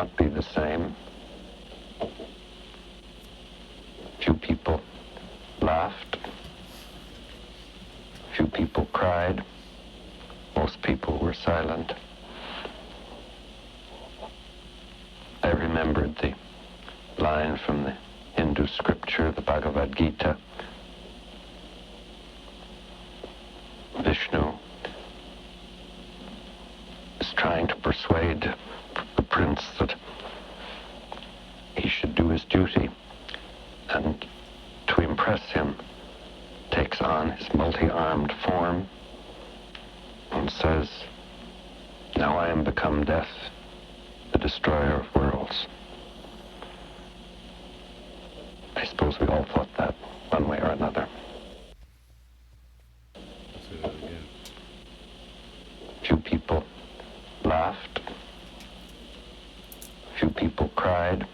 not be the same. Few people laughed. Few people cried. Most people were silent. I remembered the line from the Hindu scripture, the Bhagavad Gita. Vishnu is trying to persuade the prince that he should do his duty, and to impress him takes on his multi-armed form and says, "Now I am become death, the destroyer of worlds." I suppose we all thought that one way or another. Say that again. Few people laughed. Few people cried.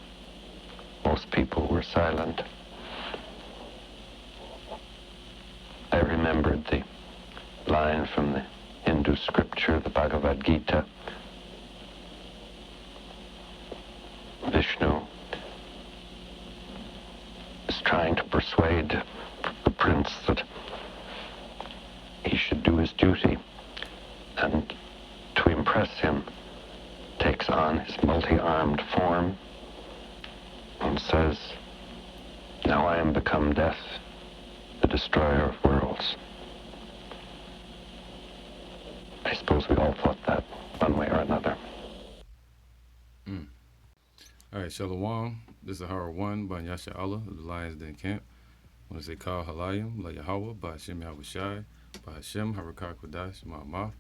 Most people were silent. I remembered the line from the Hindu scripture, the Bhagavad Gita. Vishnu is trying to persuade the prince that he should do his duty, and to impress him takes on his multi-armed form and says, "Now I am become death, the destroyer of worlds." I suppose we all thought that one way or another. All right, Shalom. This is Hara 1 by Yasha Allah of the Lions Den Camp. I want to say Kal Halayim, La Yahweh, by Hashem Yahweh Shai, by Hashem, Harakar Kodash, Ma'amaf.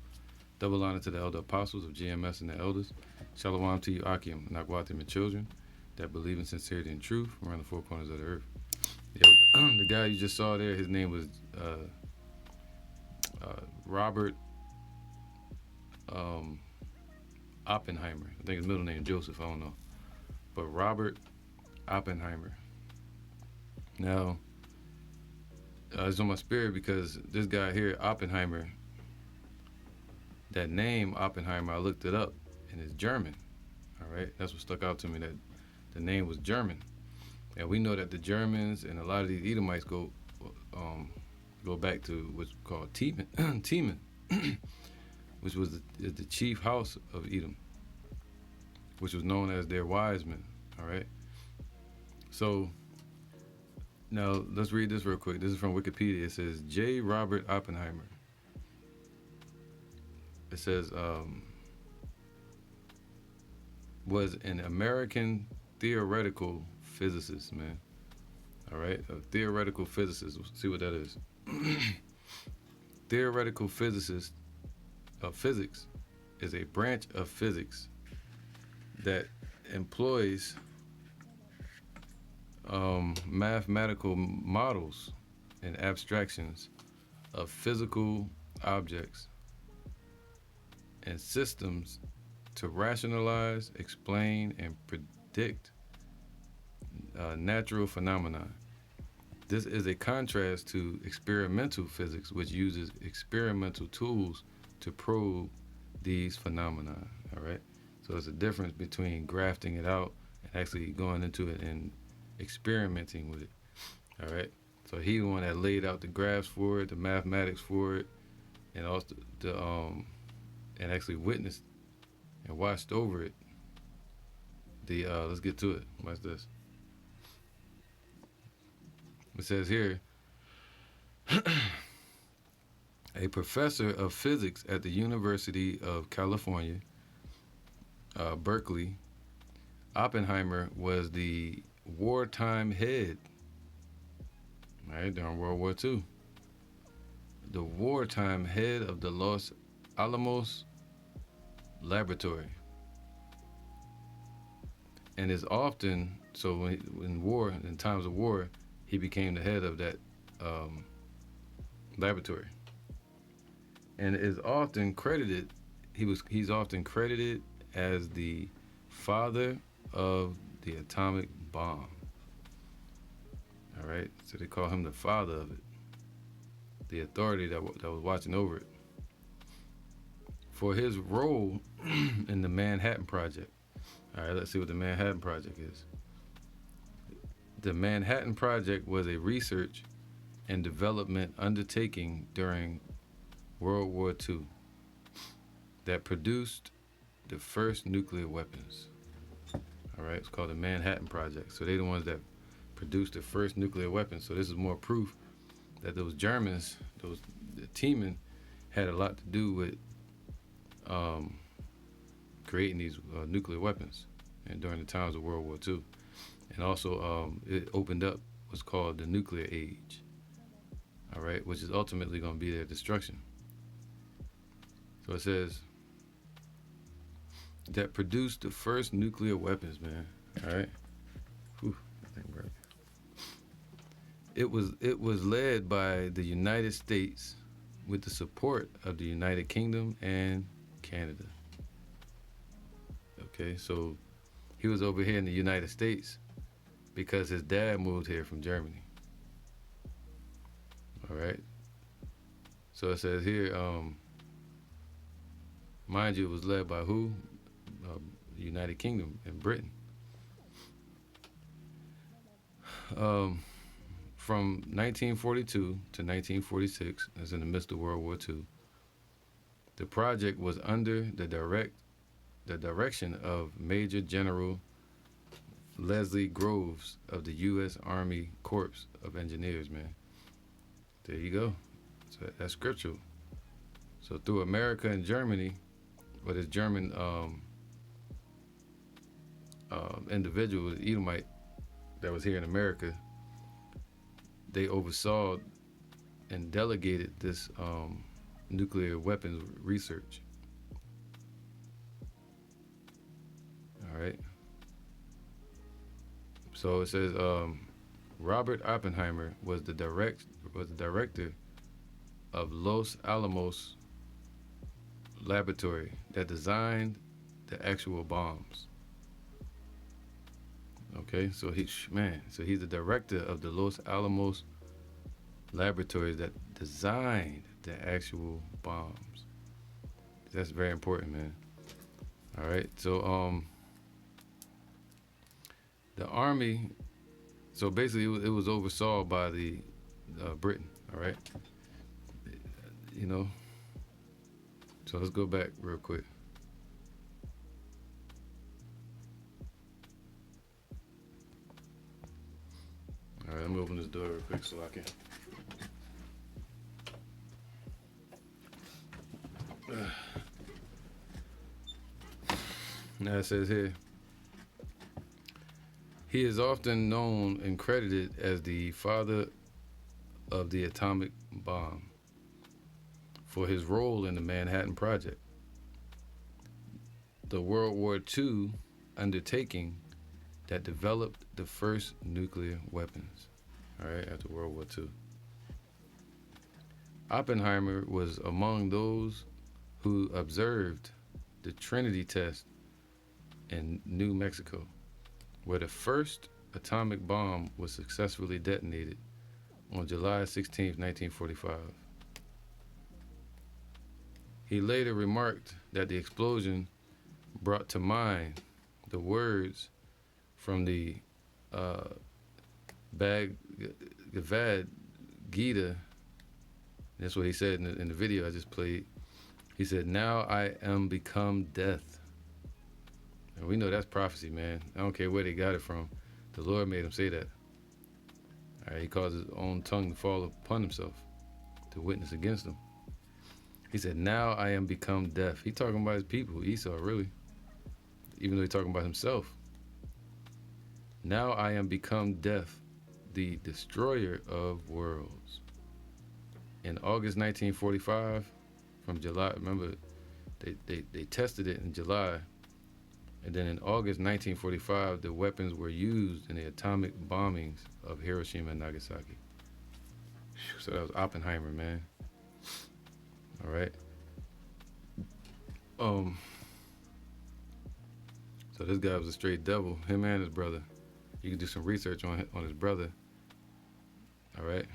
Double honor to the elder apostles of GMS and the elders. Shalom to you, Akim, Nagwatim, and children that believe in sincerity and truth around the four corners of the earth. Yeah, the guy you just saw there, his name was Robert Oppenheimer. I think his middle name is Joseph, I don't know. But Robert Oppenheimer. Now, it's on my spirit because this guy here, Oppenheimer, that name Oppenheimer, I looked it up, and it's German. All right, that's what stuck out to me, that the name was German. And we know that the Germans and a lot of these Edomites go back to what's called Teman, which was the chief house of Edom, which was known as their wise men. All right. So now let's read this real quick. This is from Wikipedia. It says J. Robert Oppenheimer. It says was an American theoretical physicist, man. All right, a theoretical physicist. Let's see what that is. Theoretical physicist of physics is a branch of physics that employs mathematical models and abstractions of physical objects and systems to rationalize, explain, and predict natural phenomena. This is a contrast to experimental physics, which uses experimental tools to probe these phenomena. All right. So there's a difference between grafting it out and actually going into it and experimenting with it. All right. So he the one that laid out the graphs for it, the mathematics for it, and also and actually witnessed and watched over it. Let's get to it. Watch this. It says here, a professor of physics at the University of California, Berkeley, Oppenheimer was the wartime head, right, during World War II. The wartime head of the Los Alamos Laboratory. And is often, so in times of war, he became the head of that laboratory. And is often credited, he's often credited as the father of the atomic bomb. All right, so they call him the father of it, the authority that was watching over it. For his role in the Manhattan Project. All right, let's see what the Manhattan Project is. The Manhattan Project was a research and development undertaking during World War II that produced the first nuclear weapons. All right, it's called the Manhattan Project. So they're the ones that produced the first nuclear weapons. So this is more proof that those Germans, the teaming, had a lot to do with creating these nuclear weapons, and during the times of World War II, and also it opened up what's called the nuclear age. All right, which is ultimately going to be their destruction. So it says that produced the first nuclear weapons, man. All right. Whew, that thing broke. It was led by the United States with the support of the United Kingdom and Canada. Okay, so he was over here in the United States because his dad moved here from Germany. All right. So it says here, mind you, it was led by who? The United Kingdom and Britain. From 1942 to 1946, that's in the midst of World War II, the project was under the direction of Major General Leslie Groves of the U.S. Army Corps of Engineers, man. There you go. So that's scriptural. So through America and Germany, or this German individual, Edomite, that was here in America, they oversaw and delegated this nuclear weapons research. All right. So it says Robert Oppenheimer was the director of Los Alamos laboratory that designed the actual bombs. Okay, so he's the director of the Los Alamos laboratories that designed the actual bombs. That's very important, man. All right, so the Army, so basically it was oversaw by the Britain. All right, you know. So let's go back real quick. All right, let me open this door real quick so I can. Now it says here, he is often known and credited as the father of the atomic bomb for his role in the Manhattan Project, the World War II undertaking that developed the first nuclear weapons, all right, after World War II. Oppenheimer was among those who observed the Trinity test in New Mexico, where the first atomic bomb was successfully detonated on July 16, 1945. He later remarked that the explosion brought to mind the words from the Bhagavad Gita. That's what he said in the video I just played. He said, "Now I am become death." And we know that's prophecy, man. I don't care where they got it from. The Lord made him say that. All right, he caused his own tongue to fall upon himself to witness against him. He said, "Now I am become death." He talking about his people, Esau, really. Even though he's talking about himself. "Now I am become death, the destroyer of worlds." In August 1945, from July, remember, they tested it in July. And then in August 1945, the weapons were used in the atomic bombings of Hiroshima and Nagasaki. So that was Oppenheimer, man. All right. So this guy was a straight devil, him and his brother. You can do some research on his brother. All right.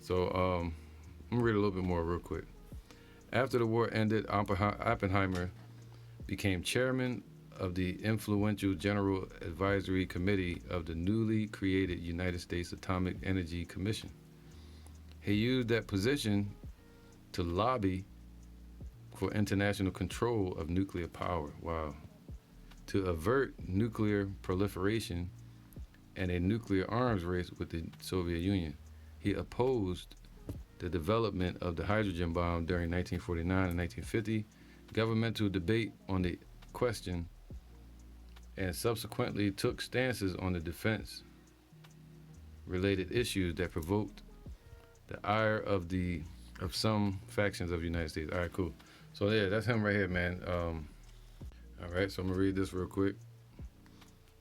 So I'm gonna read a little bit more real quick. After the war ended, Oppenheimer became chairman of the influential General Advisory Committee of the newly created United States Atomic Energy Commission. He used that position to lobby for international control of nuclear power. Wow. To avert nuclear proliferation and a nuclear arms race with the Soviet Union. He opposed the development of the hydrogen bomb during 1949 and 1950, governmental debate on the question, and subsequently took stances on the defense-related issues that provoked the ire of some factions of the United States. All right, cool. So yeah, that's him right here, man. All right, so I'm gonna read this real quick.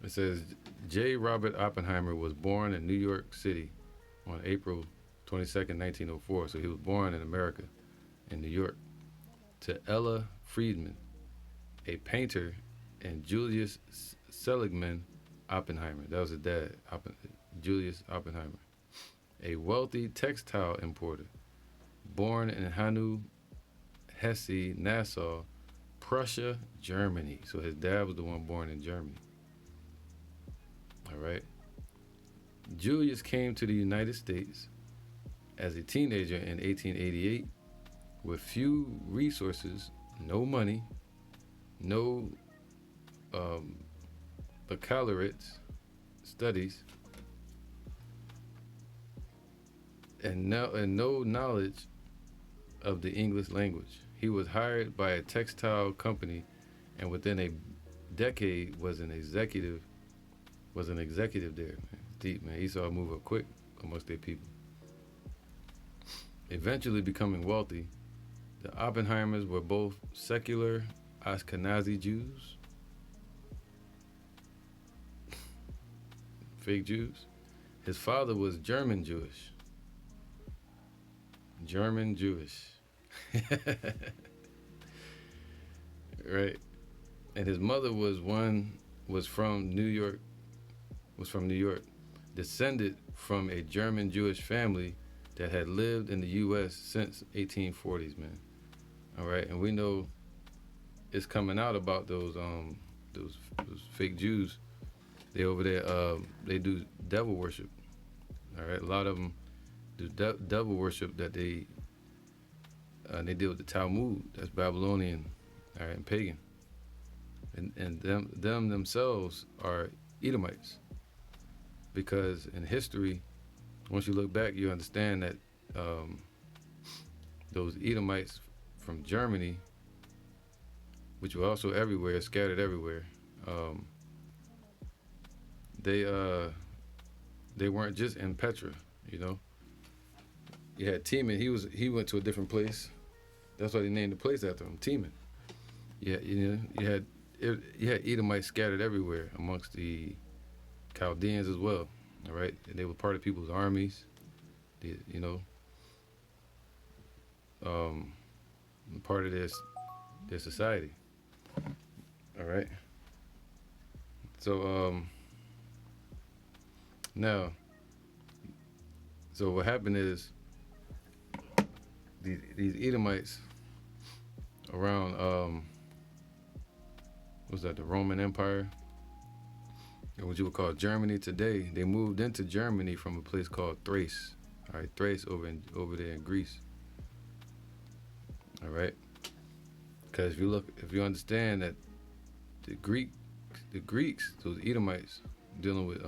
It says, J. Robert Oppenheimer was born in New York City on April 22nd, 1904. So he was born in America, in New York, to Ella Friedman, a painter, and Julius Seligman Oppenheimer. That was his dad, Julius Oppenheimer, a wealthy textile importer, born in Hanau, Hesse, Nassau, Prussia, Germany. So his dad was the one born in Germany. All right. Julius came to the United States as a teenager in 1888 with few resources, no money, no baccalaureate studies, and no knowledge of the English language. He was hired by a textile company, and within a decade was an executive there. Man. Deep, man. He saw it move up quick amongst their people. Eventually becoming wealthy, the Oppenheimers were both secular Ashkenazi Jews, fake Jews. His father was German Jewish. Right. And his mother was from New York, descended from a German Jewish family that had lived in the U.S. since 1840s, man. All right, and we know it's coming out about those fake Jews. They over there, they do devil worship. All right, a lot of them do devil worship that they deal with the Talmud. That's Babylonian, all right, and pagan. And them themselves are Edomites. Because in history, once you look back, you understand that those Edomites from Germany, which were also everywhere, scattered everywhere, they weren't just in Petra, you know. You had Teman. He went to a different place. That's why they named the place after him, Teman. Yeah, you had Edomites scattered everywhere amongst the Chaldeans as well. All right, and they were part of people's armies. Part of their society. All right. So now, so what happened is these Edomites around what's that, the Roman Empire, or what you would call Germany today. They moved into Germany from a place called Thrace. All right, Thrace over there in Greece. All right, because if you understand that the Greeks, those Edomites, dealing with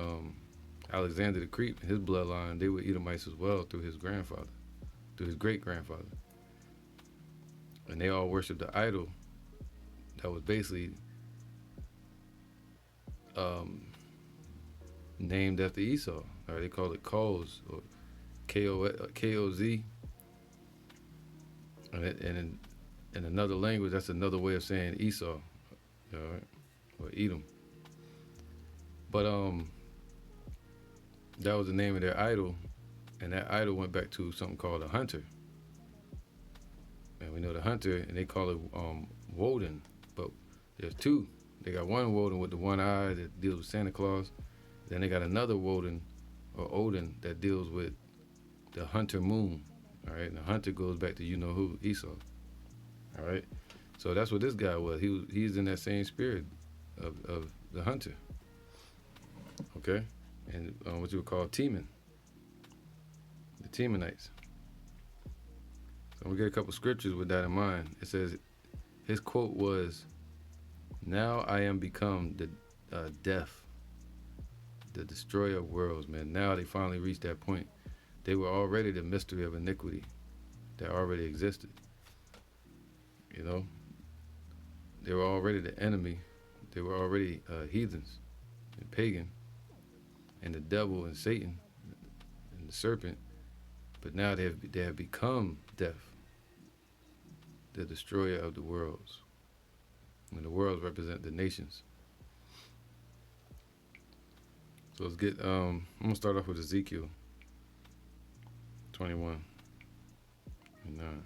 Alexander the Great, his bloodline, they were Edomites as well through his great grandfather, and they all worshipped the idol that was basically named after Esau. All right, they call it Koz, or Koz. And in another language, that's another way of saying Esau, all right, or Edom. But that was the name of their idol, and that idol went back to something called a hunter. And we know the hunter, and they call it Woden, but there's two. They got one Woden with the one eye that deals with Santa Claus. Then they got another Woden, or Odin, that deals with the hunter moon. All right, and the hunter goes back to you-know-who, Esau. All right, so that's what this guy was. He's in that same spirit of the hunter. Okay, and what you would call Teman, the Temanites. So we get a couple scriptures with that in mind. It says his quote was, "Now I am become the death, the destroyer of worlds." Man, now they finally reached that point. They were already the mystery of iniquity that already existed. You know, they were already the enemy. They were already heathens and pagan, and the devil and Satan and the serpent. But now they have become death, the destroyer of the worlds. And the worlds represent the nations. So let's get. I'm gonna start off with Ezekiel 21 and 9.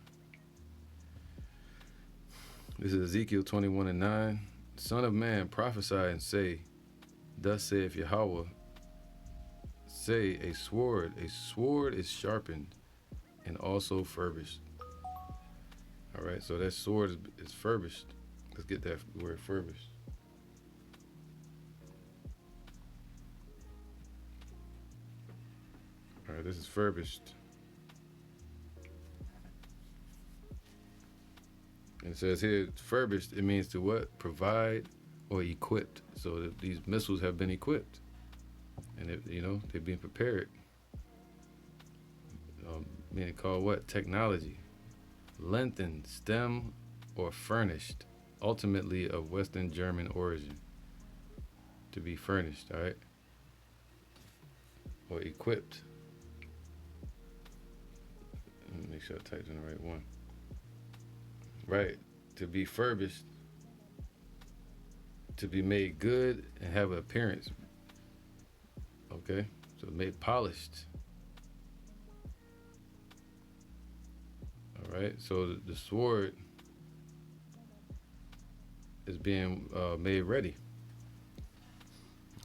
This is Ezekiel 21 and 9. Son of man, prophesy and say, thus saith Yahweh, say, a sword is sharpened and also furbished. All right, so that sword is furbished. Let's get that word furbished. All right, this is furbished. And it says here, furbished, it means to what? Provide or equipped. So these missiles have been equipped. And, they're being prepared. Meaning called what? Technology. Lengthened, stem, or furnished. Ultimately of Western German origin. To be furnished, all right? Or equipped. Let me make sure I typed in the right one. Right, to be furbished, to be made good and have an appearance. Okay, so made polished. All right, so the sword is being made ready.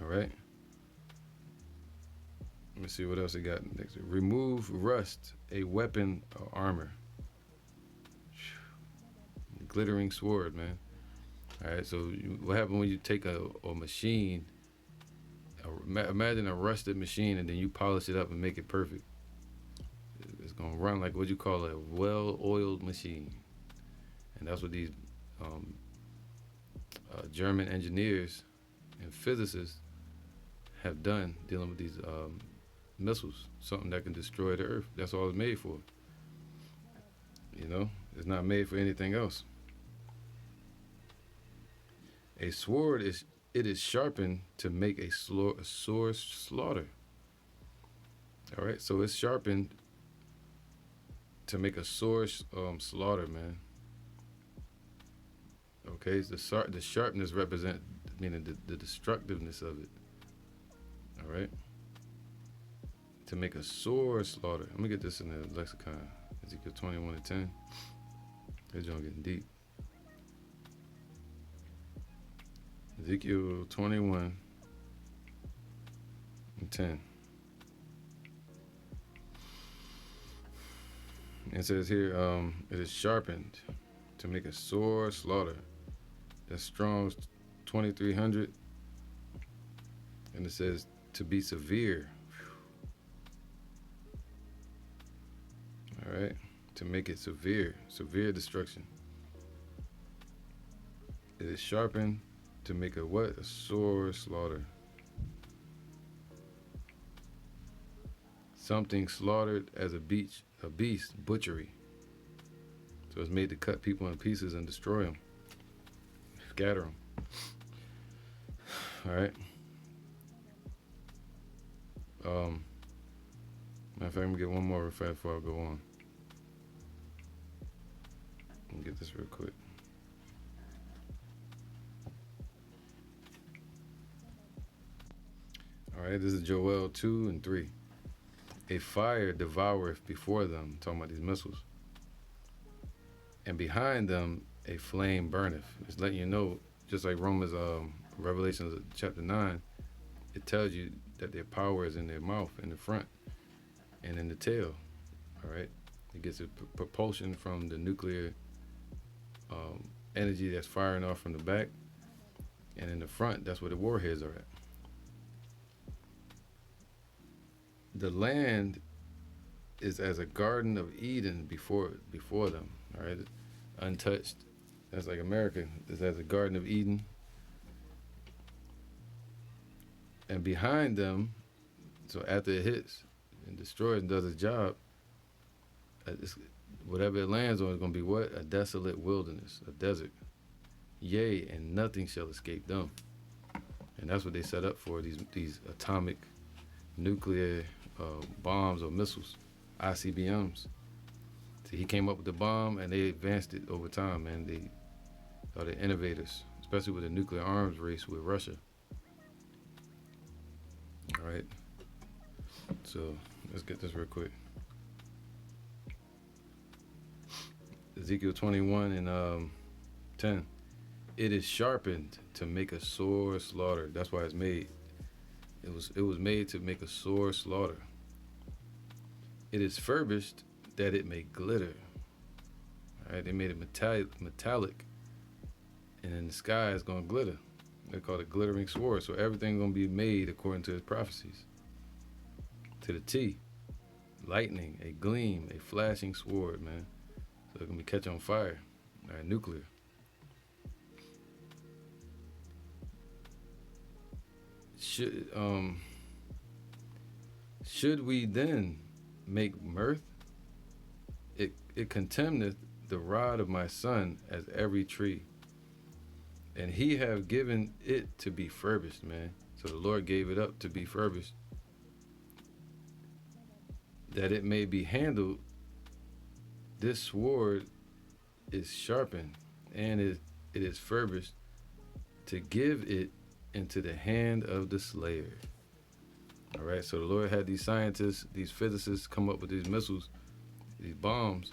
All right. Let me see what else it got next. Remove rust, a weapon or armor. Glittering sword, man. All right, so what happens when you take a machine, imagine a rusted machine, and then you polish it up and make it perfect. It's gonna run like what you call a well-oiled machine. And that's what these German engineers and physicists have done dealing with these missiles, something that can destroy the earth. That's all it's made for. It's not made for anything else. A sword is sharpened to make a sore slaughter. All right, so it's sharpened to make a sore slaughter, man. Okay, the sharpness represent meaning the destructiveness of it. All right, to make a sore slaughter. Let me get this in the lexicon. Ezekiel 21 and 10. This joint getting deep. Ezekiel 21 and 10. It says here, it is sharpened to make a sore slaughter. That's Strong's 2300. And it says to be severe. All right, to make it severe destruction. It is sharpened to make a what? A sore slaughter. Something slaughtered as a beast, butchery. So it's made to cut people in pieces and destroy them, scatter them. All right. Matter of fact, I'm gonna get one more real fast before I go on. Let me get this real quick. All right, this is Joel 2 and 3. A fire devoureth before them, talking about these missiles. And behind them, a flame burneth. It's letting you know, just like Romans, Revelation chapter 9, it tells you that their power is in their mouth, in the front, and in the tail. All right, it gets a propulsion from the nuclear energy that's firing off from the back, And in the front, that's where the warheads are at. The land is as a garden of Eden before them. All right, untouched. That's like America. It's as a garden of Eden, and behind them, so after it hits and destroys and does its job, whatever it lands on is going to be what? A desolate wilderness, a desert. Yea, and nothing shall escape them. And that's what they set up for, these atomic nuclear bombs or missiles, ICBMs. So he came up with the bomb and they advanced it over time, man. They are the innovators, especially with the nuclear arms race with Russia. All right. So let's get this real quick. Ezekiel 21 and 10. It is sharpened to make a sore slaughter. That's why it's made. It was made to make a sore slaughter. It is furbished that it may glitter. All right, they made it metallic, and in the sky it's going to glitter. They call it glittering sword. So everything's going to be made according to his prophecies. To the T. Lightning, a gleam, a flashing sword, man. So it's going to be catch on fire. All right, nuclear. Should we then make mirth? It contemneth the rod of my son as every tree, and he have given it to be furbished, man. So the Lord gave it up to be furbished, that it may be handled. This sword is sharpened, and it is furbished to give it into the hand of the slayer. All right, so the Lord had these scientists, these physicists come up with these missiles, these bombs,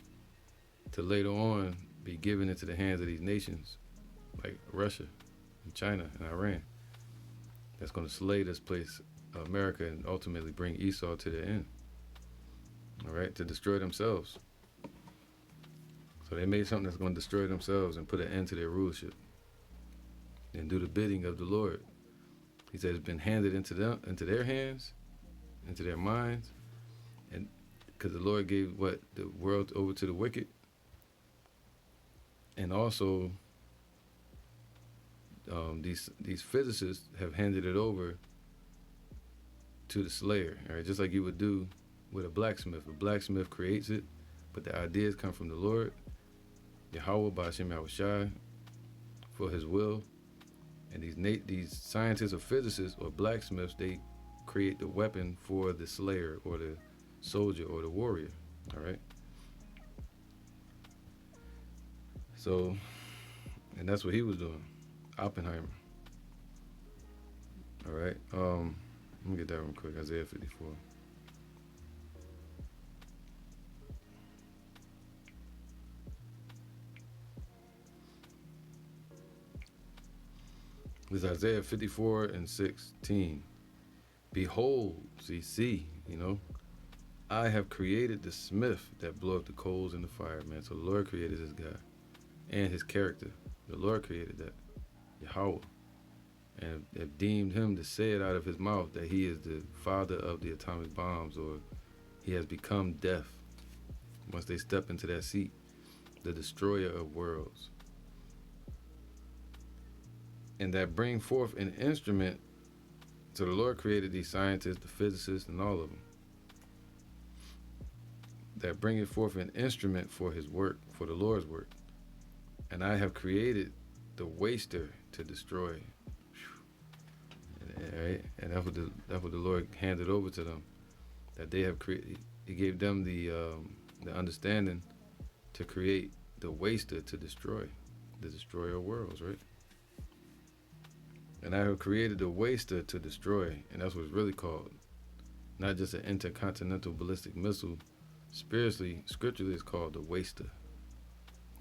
to later on be given into the hands of these nations, like Russia and China and Iran. That's going to slay this place, America, and ultimately bring Esau to their end. All right, to destroy themselves. So they made something that's going to destroy themselves and put an end to their rulership and do the bidding of the Lord. He said it's been handed into their hands, into their minds, and because the Lord gave the world over to the wicked, and also these physicists have handed it over to the slayer. All right, just like you would do with a blacksmith. A blacksmith creates it, but the ideas come from the Lord, Yahweh Ba'ashem Yahushai, for His will. And these scientists or physicists or blacksmiths, they create the weapon for the slayer or the soldier or the warrior. All right. So, and that's what he was doing, Oppenheimer. All right. Let me get that real quick. Isaiah 54. This is Isaiah 54 and 16. Behold, see, I have created the smith that bloweth the coals in the fire, man. So the Lord created this guy and his character. The Lord created that, Yahweh, and have deemed him to say it out of his mouth that he is the father of the atomic bombs, or he has become death once they step into that seat, the destroyer of worlds. And that bring forth an instrument. So the Lord created these scientists, the physicists, and all of them, that bringeth forth an instrument for his work, for the Lord's work. And I have created the waster to destroy. Right? And that's what the Lord handed over to them, that they have created. He gave them the understanding to create the waster to destroy, the destroyer of worlds, right? And I have created the waster to destroy, and that's what it's really called. Not just an intercontinental ballistic missile. Spiritually, scripturally, it's called the waster.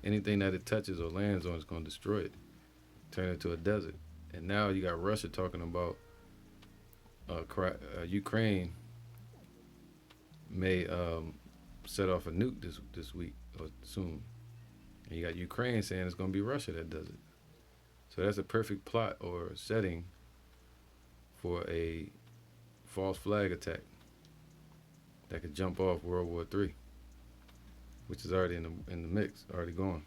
Anything that it touches or lands on is going to destroy it, turn it to a desert. And now you got Russia talking about Ukraine may set off a nuke this week or soon. And you got Ukraine saying it's going to be Russia that does it. So that's a perfect plot or setting for a false flag attack that could jump off World War III, which is already in the mix, already going.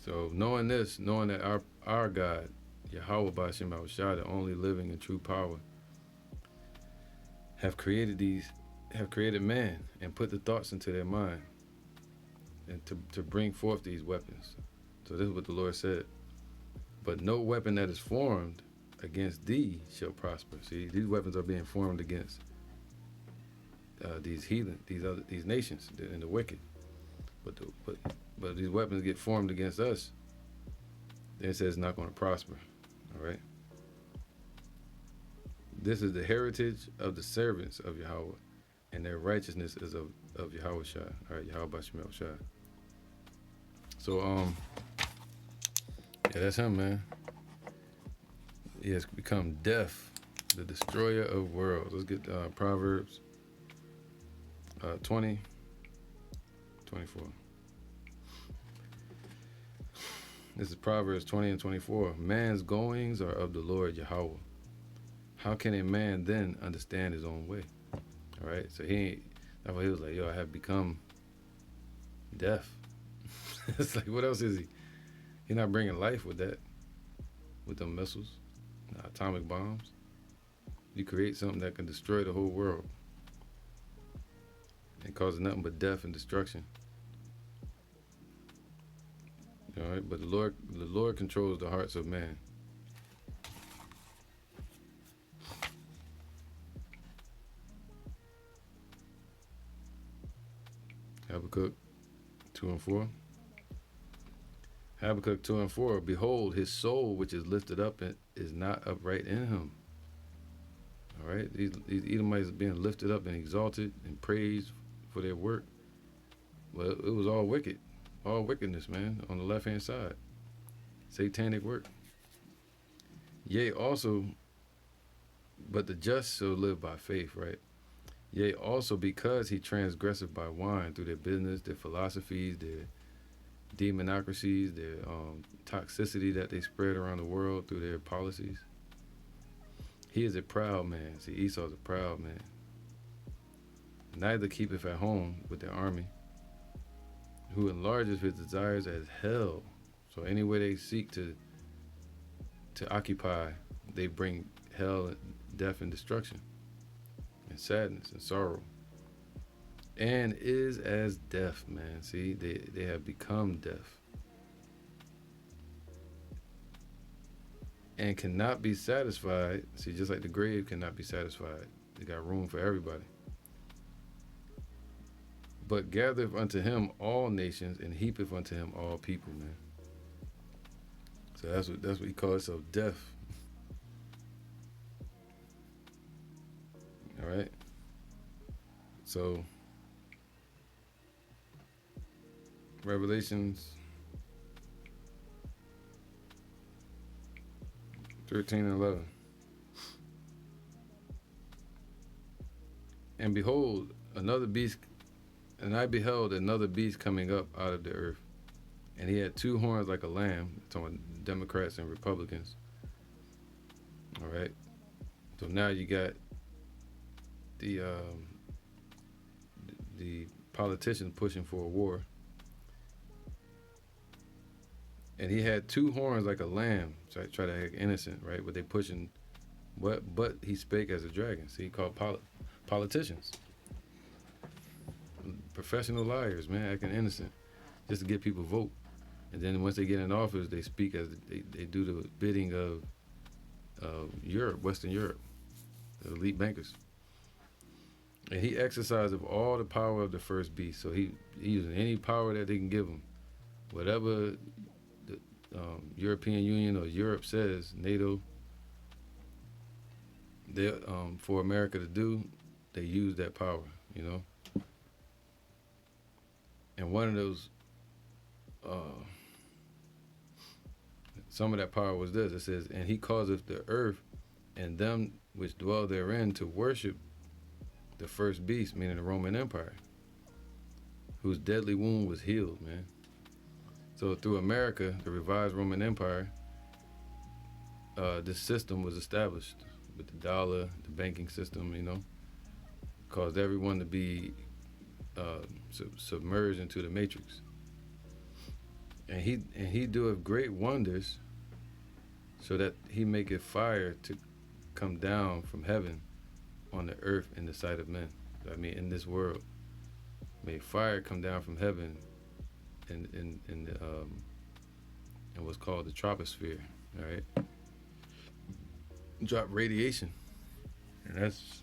So knowing this, knowing that our God, Yahweh Bashim Shah, the only living and true power, have created man and put the thoughts into their mind and to bring forth these weapons. So this is what the Lord said. But no weapon that is formed against thee shall prosper. See, these weapons are being formed against these heathen, these nations and the wicked. But these weapons get formed against us. Then it says it's not going to prosper. All right. This is the heritage of the servants of Yahweh, and their righteousness is of Yahweh Shah. All right, Yahweh Bashemel Shah. So yeah, that's him, man. He has become death, the destroyer of worlds. Let's get Proverbs 20, 24. This is Proverbs 20 and 24. Man's goings are of the Lord Yahweh. How can a man then understand his own way? All right, so that's why he was like, yo, I have become deaf. It's like, what else is he? He's not bringing life with that, with them missiles, atomic bombs. You create something that can destroy the whole world and cause nothing but death and destruction. All right, but the Lord controls the hearts of man. Habakkuk 2 and 4. Habakkuk 2 and 4. Behold, his soul which is lifted up is not upright in him. All right, these Edomites are being lifted up and exalted and praised for their work. Well, it was all wicked. All wickedness, man, on the left-hand side. Satanic work. Yea, also, but the just shall live by faith, right? Yea, also because he transgresseth by wine through their business, their philosophies, their demonocracies, their toxicity that they spread around the world through their policies. He is a proud man. See, Esau's a proud man. Neither keepeth at home with their army, who enlarges his desires as hell. So anywhere they seek to occupy, they bring hell, death, and destruction, and sadness and sorrow. And is as deaf, man. See, they have become deaf. And cannot be satisfied. See, just like the grave cannot be satisfied. They got room for everybody. But gathereth unto him all nations, and heapeth unto him all people, man. So that's what he calls himself, deaf. All right. So Revelations 13 and 11. And behold, another beast. And I beheld another beast coming up out of the earth, and he had two horns like a lamb. Talking Democrats and Republicans. All right. So now you got the politicians pushing for a war, and he had two horns like a lamb. So I try to act innocent, right? But they pushing. But he spake as a dragon. See, he called politicians. Professional liars, man, acting innocent just to get people vote. And then once they get in office, they speak as they do the bidding of Europe, Western Europe, the elite bankers. And he exercised of all the power of the first beast. So he using any power that they can give him. Whatever the European Union or Europe says, NATO, they for America to do, they use that power, you know. And one of those, some of that power was this. It says, and he causeth the earth and them which dwell therein to worship the first beast, meaning the Roman Empire, whose deadly wound was healed, man. So through America, the revised Roman Empire, this system was established with the dollar, the banking system. Caused everyone to be submerged into the matrix. And he doeth great wonders, so that he maketh fire to come down from heaven on the earth in the sight of men. I mean, in this world, made fire come down from heaven in what's called the troposphere. All right, drop radiation, and that's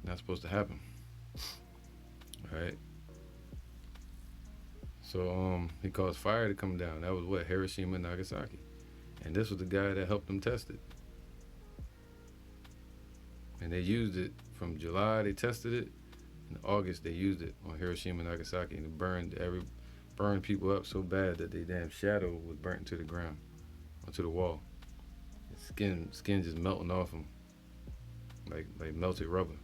not supposed to happen. All right. So he caused fire to come down. That was what, Hiroshima and Nagasaki. And this was the guy that helped them test it. And they used it from July, they tested it. In August, they used it on Hiroshima and Nagasaki, and it burned people up so bad that their damn shadow was burnt into the ground, onto the wall. Skin just melting off them like melted rubber.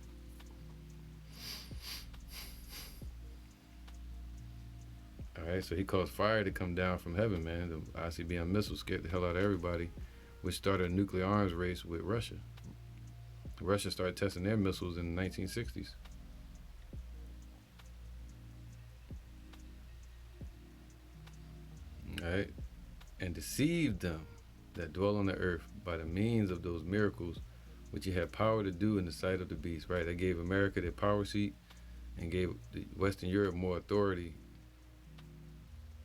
All right, so he caused fire to come down from heaven, man. The ICBM missile scared the hell out of everybody, which started a nuclear arms race with Russia. Russia started testing their missiles in the 1960s. All right, and deceived them that dwell on the earth by the means of those miracles which he had power to do in the sight of the beast. Right, they gave America their power seat and gave Western Europe more authority,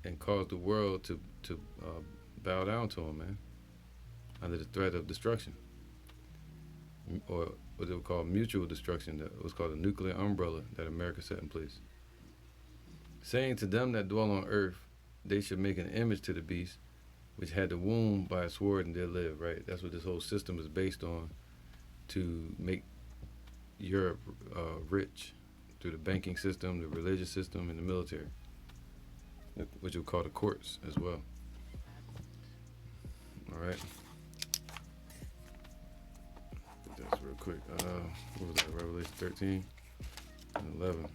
and caused the world to bow down to him, man, under the threat of destruction, or what they would call mutual destruction. That was called a nuclear umbrella that America set in place, saying to them that dwell on earth, they should make an image to the beast, which had the wound by a sword and did live. Right, that's what this whole system is based on, to make Europe rich through the banking system, the religious system, and the military, which we call the courts as well. All right. That's real quick. What was that? Revelation 13 and 11.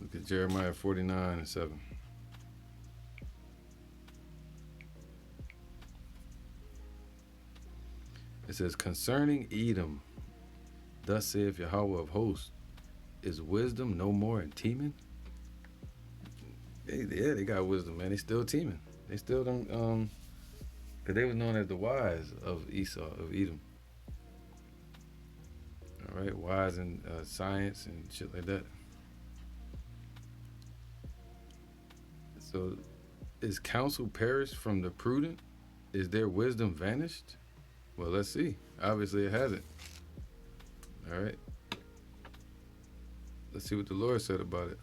Look at Jeremiah 49 and 7. It says, concerning Edom, thus saith Yahweh of hosts, is wisdom no more in Teman? They got wisdom, man. They still teaming. They still don't, because they was known as the wise of Esau, of Edom. All right, wise in science and shit like that. So, is counsel perished from the prudent? Is their wisdom vanished? Well, let's see. Obviously, it hasn't. All right. Let's see what the Lord said about it.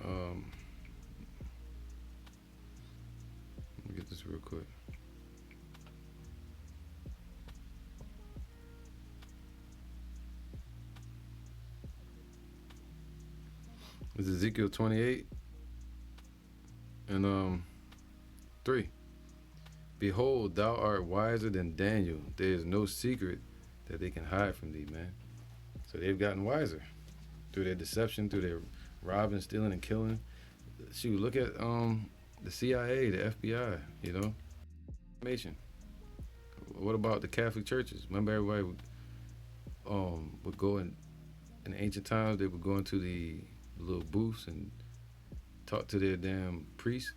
Let me get this real quick. This is Ezekiel 28 and 3. Behold, thou art wiser than Daniel. There is no secret that they can hide from thee, man. So they've gotten wiser through their deception, through their robbing, stealing, and killing. Shoot, look at the CIA, the FBI, information. What about the Catholic churches? Remember, everybody would go in ancient times. They would go into the little booths and talk to their damn priests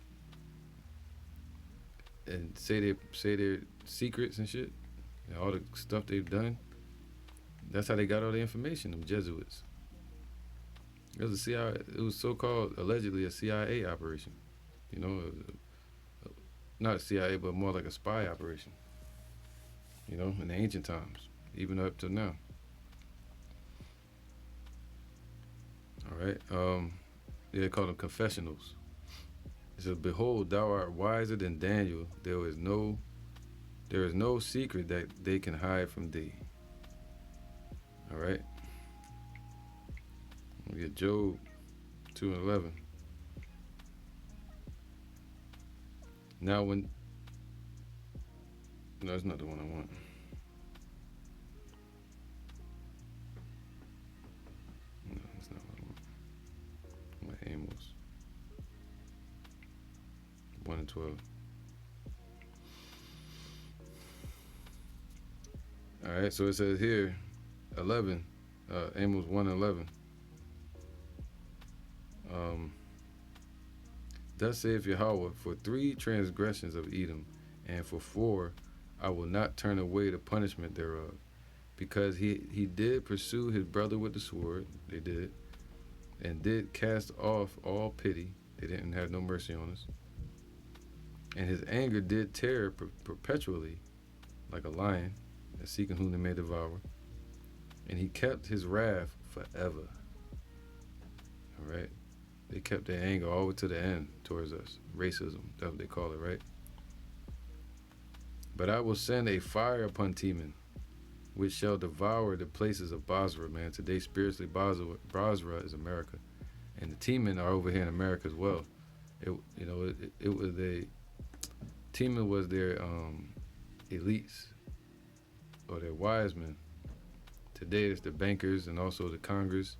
and say their secrets and shit, and all the stuff they've done. That's how they got all the information. Them Jesuits. It was a CIA. It was so-called allegedly a CIA operation. Not a CIA, but more like a spy operation. In the ancient times, even up to now. All right. They call them confessionals. It says, behold, thou art wiser than Daniel. There is no secret that they can hide from thee. All right. We get Job 2 and 11. Now no, that's not the one I want. No, that's not what I want. 1:12. All right, so it says here, 11, Amos 1:11. Thus saith Yahweh, for 3 transgressions of Edom, and for 4, I will not turn away the punishment thereof. Because he did pursue his brother with the sword, they did, and did cast off all pity, they didn't have no mercy on us. And his anger did tear perpetually, like a lion, and seeking whom they may devour. And he kept his wrath forever. All right? They kept their anger all the way to the end towards us. Racism, that's what they call it, right? But I will send a fire upon Teman, which shall devour the places of Basra, man. Today, spiritually, Basra is America. And the Teman are over here in America as well. It was Teman was their elites, or their wise men. Today, it's the bankers and also the Congress.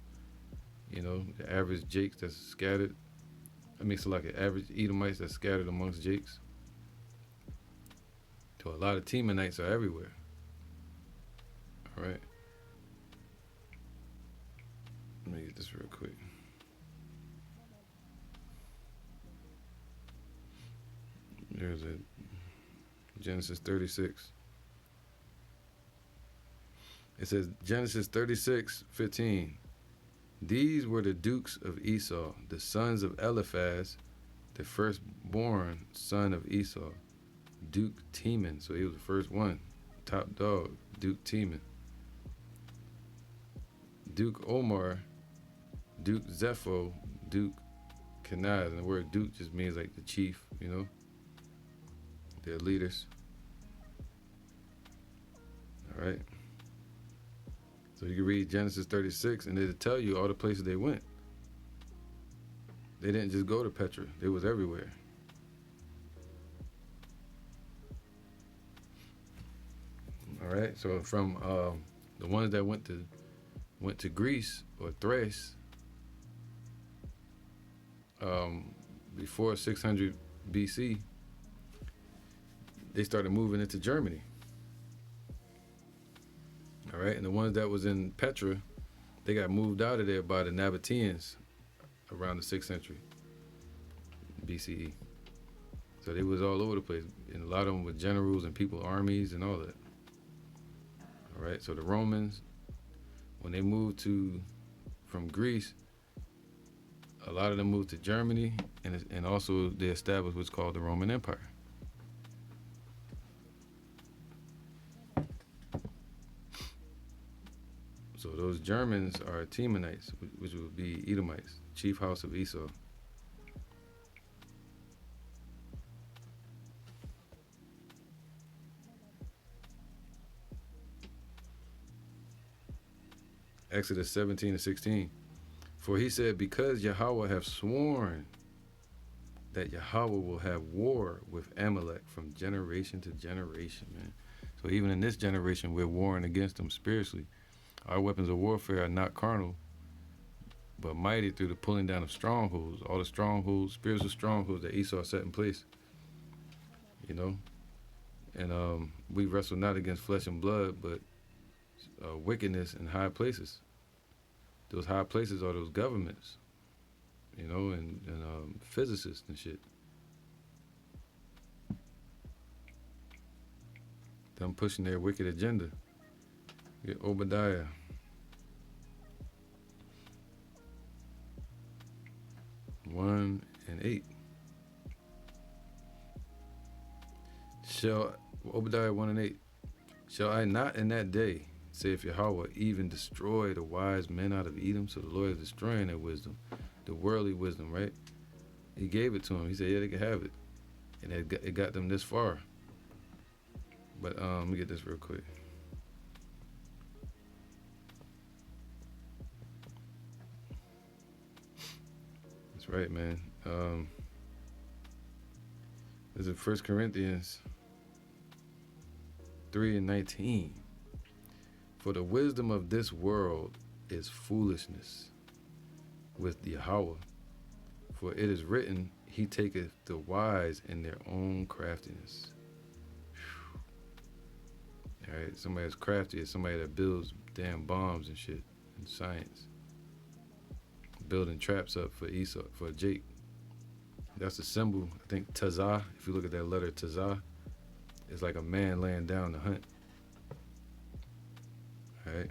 The average Jakes that's scattered. I mean, so like an average Edomites that's scattered amongst Jakes. So a lot of Temanites are everywhere. All right. Let me get this real quick. There's a Genesis 36. It says Genesis 36:15. These were the dukes of Esau, the sons of Eliphaz, the firstborn son of Esau, Duke Teman. So he was the first one, top dog, Duke Teman. Duke Omar, Duke Zepho, Duke Kenaz. And the word Duke just means like the chief, They're leaders. All right. So you can read Genesis 36 and it'll tell you all the places they went. They didn't just go to Petra. They was everywhere. All right. So from the ones that went to Greece or Thrace before 600 BC, they started moving into Germany. All right, and the ones that was in Petra, they got moved out of there by the Nabateans around the 6th century BCE. So they was all over the place, and a lot of them were generals and people, armies and all that. All right, so the Romans, when they moved from Greece, a lot of them moved to Germany, and also they established what's called the Roman Empire. So those Germans are Temanites, which would be Edomites, chief house of Esau. Exodus 17:16. For he said, because Yahweh have sworn that Yahweh will have war with Amalek from generation to generation, man. So even in this generation, we're warring against them spiritually. Our weapons of warfare are not carnal, but mighty through the pulling down of strongholds, all the strongholds, spiritual strongholds that Esau set in place. And we wrestle not against flesh and blood, but wickedness in high places. Those high places are those governments, and physicists and shit. Them pushing their wicked agenda. Get Obadiah. One and 8. Obadiah 1 and 8. Shall I not in that day, saith Yahweh, even destroy the wise men out of Edom? So the Lord is destroying their wisdom, the worldly wisdom, right? He gave it to them. He said, yeah, they could have it. And it got them this far. But let me get this real quick. That's right, man. This is 1 Corinthians 3:19. For the wisdom of this world is foolishness with Yahweh. For it is written, he taketh the wise in their own craftiness. All right, somebody that's crafty is somebody that builds damn bombs and shit in science, building traps up for Esau, for Jake. That's the symbol. I think Tazah. If you look at that letter Tazah, it's like a man laying down to hunt. All right,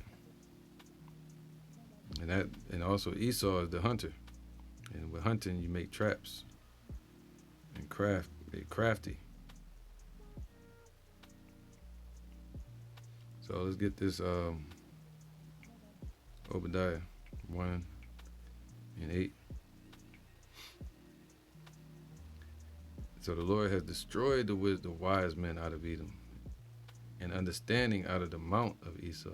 and also Esau is the hunter, and with hunting you make traps and crafty. So let's get this Obadiah 1:8. So the Lord has destroyed the wise men out of Edom, and understanding out of the mount of Esau,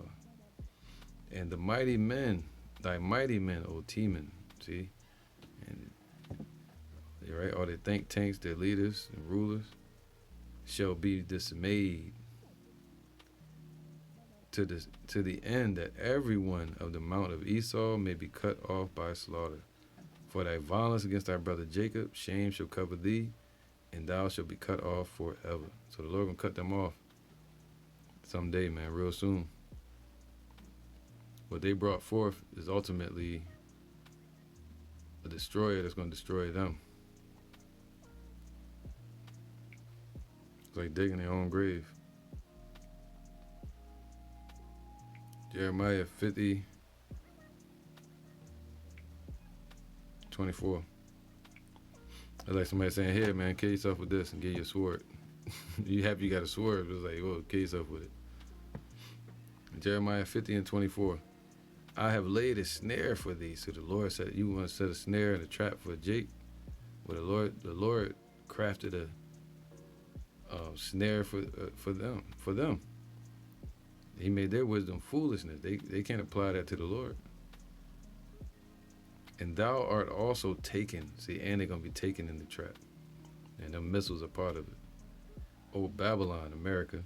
and the mighty men, thy mighty men, O Teman. See, and you're right. All their think tanks, their leaders and rulers, shall be dismayed. To the end that every one of the mount of Esau may be cut off by slaughter. For thy violence against thy brother Jacob, shame shall cover thee, and thou shalt be cut off forever. So the Lord gonna cut them off someday, man, real soon. What they brought forth is ultimately a destroyer that's gonna destroy them. It's like digging their own grave. Jeremiah 50:24. It's like somebody saying, here, man, kill yourself with this and get your sword. You happy you got a sword, but it's like, well, kill yourself with it. Jeremiah 50:24. I have laid a snare for thee. So the Lord said, you want to set a snare and a trap for Jake? Well, the Lord crafted a snare for them. He made their wisdom foolishness. They can't apply that to the Lord. And thou art also taken. See, and they're going to be taken in the trap. And the missiles are part of it. Old Babylon, America.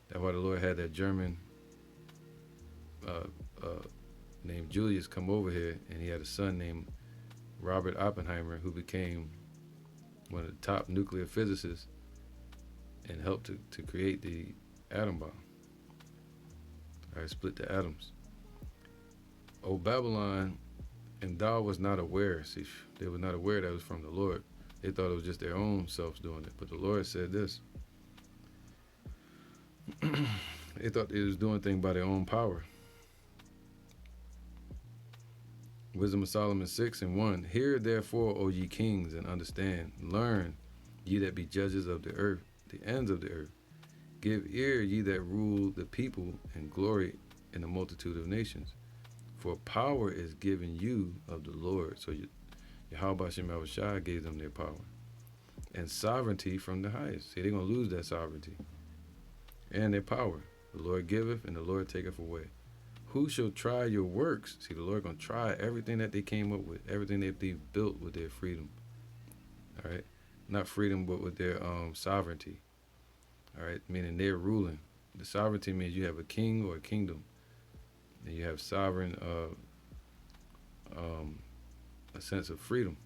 That's why the Lord had that German named Julius come over here, and he had a son named Robert Oppenheimer, who became one of the top nuclear physicists and helped to create the atom bomb. All right, split the atoms. O Babylon, and thou was not aware. See, they were not aware that it was from the Lord. They thought it was just their own selves doing it. But the Lord said this. They thought they was doing things by their own power. Wisdom of Solomon 6:1. Hear therefore, O ye kings, and understand. Learn, ye that be judges of the earth, the ends of the earth. Give ear, ye that rule the people, and glory in the multitude of nations. For power is given you of the Lord. So Yahweh Shem Yahushua gave them their power. And sovereignty from the highest. See, they're going to lose that sovereignty. And their power. The Lord giveth, and the Lord taketh away. Who shall try your works? See, the Lord going to try everything that they came up with, everything that they've built with their freedom. All right? Not freedom, but with their sovereignty. All right? Meaning they're ruling. The sovereignty means you have a king or a kingdom. And you have sovereign, a sense of freedom.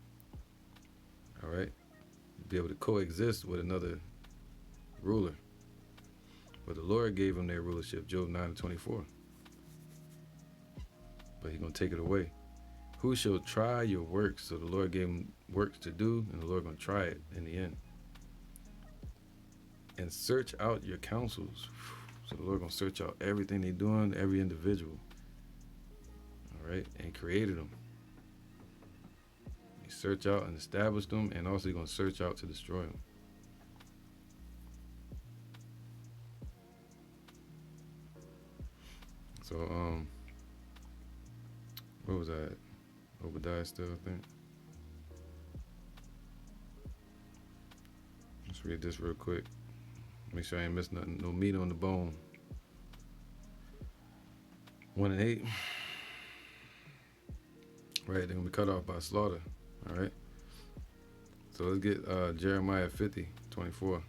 All right? Be able to coexist with another ruler. But the Lord gave them their rulership, Job 9:24. But he's going to take it away. Who shall try your works? So the Lord gave them works to do, and the Lord going to try it in the end. And search out your counsels. So the Lord going to search out everything they're doing, every individual. All right? And created them. He search out and establish them, and also he's going to search out to destroy them. So, what was that? Obadiah still, I think. Let's read this real quick. Make sure I ain't missing nothing. No meat on the bone. 1:8. Right, they're going to be cut off by slaughter. All right. So let's get Jeremiah 50:24.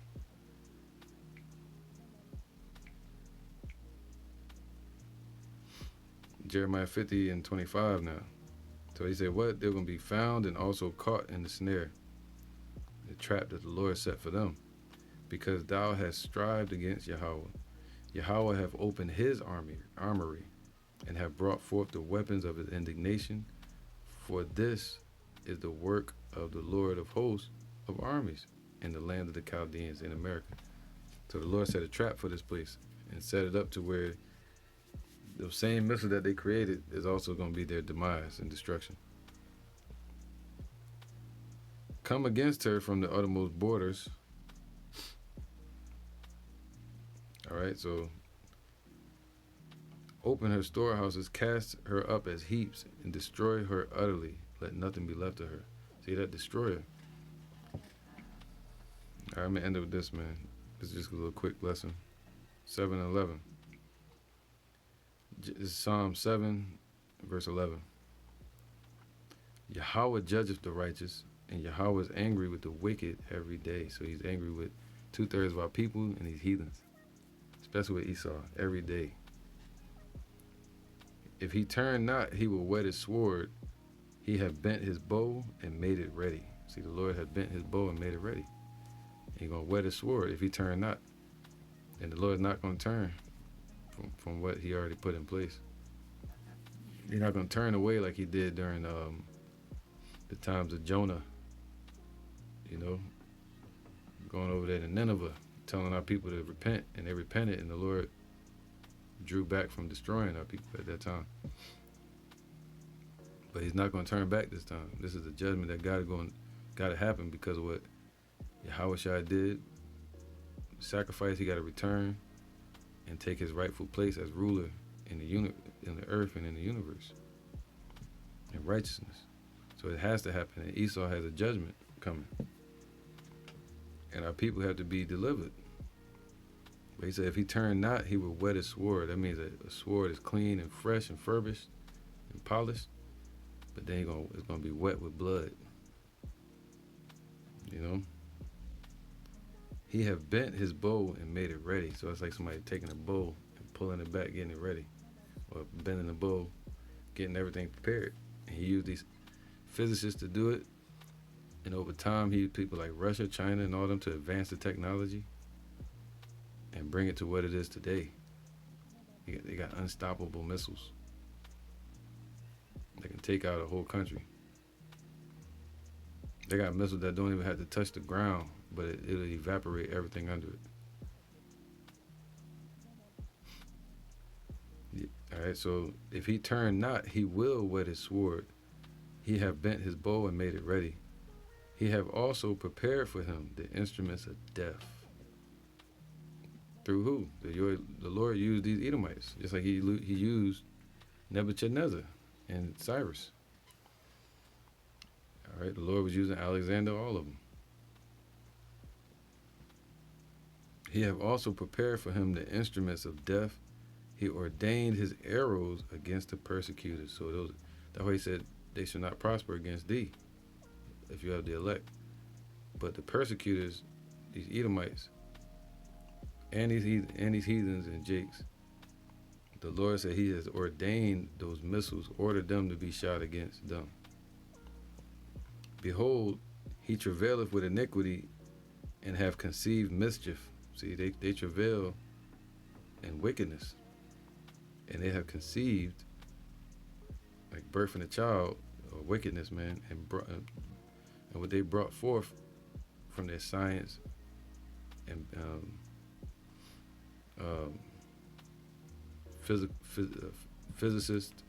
Jeremiah 50:25 now. So he said, what? They're going to be found and also caught in the snare. trap that the Lord set for them, because thou hast strived against Yahweh. Yahweh have opened his armory, and have brought forth the weapons of his indignation. For this is the work of the Lord of hosts of armies in the land of the Chaldeans in America. So the Lord set a trap for this place and set it up to where the same missile that they created is also going to be their demise and destruction. Come against her from the uttermost borders. All right, so open her storehouses, cast her up as heaps, and destroy her utterly. Let nothing be left of her. See that? Destroy her. All right, I'm going to end it with this, man. This is just a little quick lesson. 7 and 11. This is Psalm 7, verse 11. Yahweh judgeth the righteous, and Yahweh is angry with the wicked every day. So he's angry with 2/3 of our people and these heathens, especially with Esau, every day. If he turn not, he will whet his sword. He have bent his bow and made it ready. See, the Lord had bent his bow and made it ready. He's going to whet his sword if he turn not. And the Lord's not going to turn from what he already put in place. He's not going to turn away like he did during the times of Jonah, you know, going over there to Nineveh, telling our people to repent, and they repented, and the Lord drew back from destroying our people at that time. But he's not going to turn back this time. This is the judgment that got to happen because of what Yahushua did. Sacrifice, he got to return and take his rightful place as ruler in the earth and in the universe, in righteousness. So it has to happen. And Esau has a judgment coming, and our people have to be delivered. But he said, if he turn not, he will whet his sword. That means that a sword is clean and fresh and furbished and polished, but then it's gonna be wet with blood. You know. He have bent his bow and made it ready. So it's like somebody taking a bow and pulling it back, getting it ready, or bending the bow, getting everything prepared. And he used these physicists to do it. And over time, he used people like Russia, China, and all them to advance the technology and bring it to what it is today. They got unstoppable missiles that can take out a whole country. They got missiles that don't even have to touch the ground, but it'll evaporate everything under it. Yeah. All right, so if he turn not, he will whet his sword. He have bent his bow and made it ready. He have also prepared for him the instruments of death. Through who? The Lord used these Edomites, just like he used Nebuchadnezzar and Cyrus. All right, the Lord was using Alexander, all of them. He have also prepared for him the instruments of death. He ordained his arrows against the persecutors. So that's why he said they shall not prosper against thee, if you have the elect. But the persecutors, these Edomites, and these heathens and jakes, the Lord said he has ordained those missiles, ordered them to be shot against them. Behold, he travaileth with iniquity and have conceived mischief. See, they travail in wickedness, and they have conceived, like birthing a child, wickedness, man, and what they brought forth from their science and physicist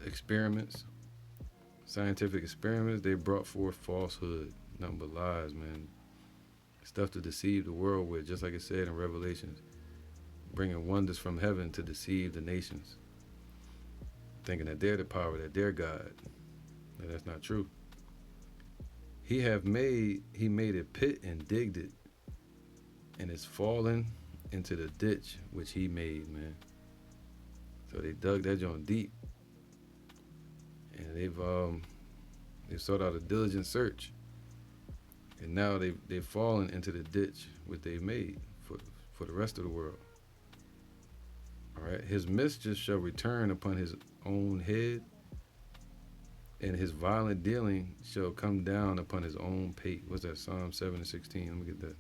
experiments, scientific experiments, they brought forth falsehood, nothing but lies, man. Stuff to deceive the world with, just like it said in Revelations, bringing wonders from heaven to deceive the nations, thinking that they're the power, that they're God. No, that's not true. He made a pit and digged it, and it's fallen into the ditch which he made, man. So they dug that joint deep, and they've sought out a diligent search, and now they've fallen into the ditch which they made for the rest of the world. All right, his mischief shall return upon his own head, and his violent dealing shall come down upon his own pate. What's that? Psalm 7:16. Let me get that.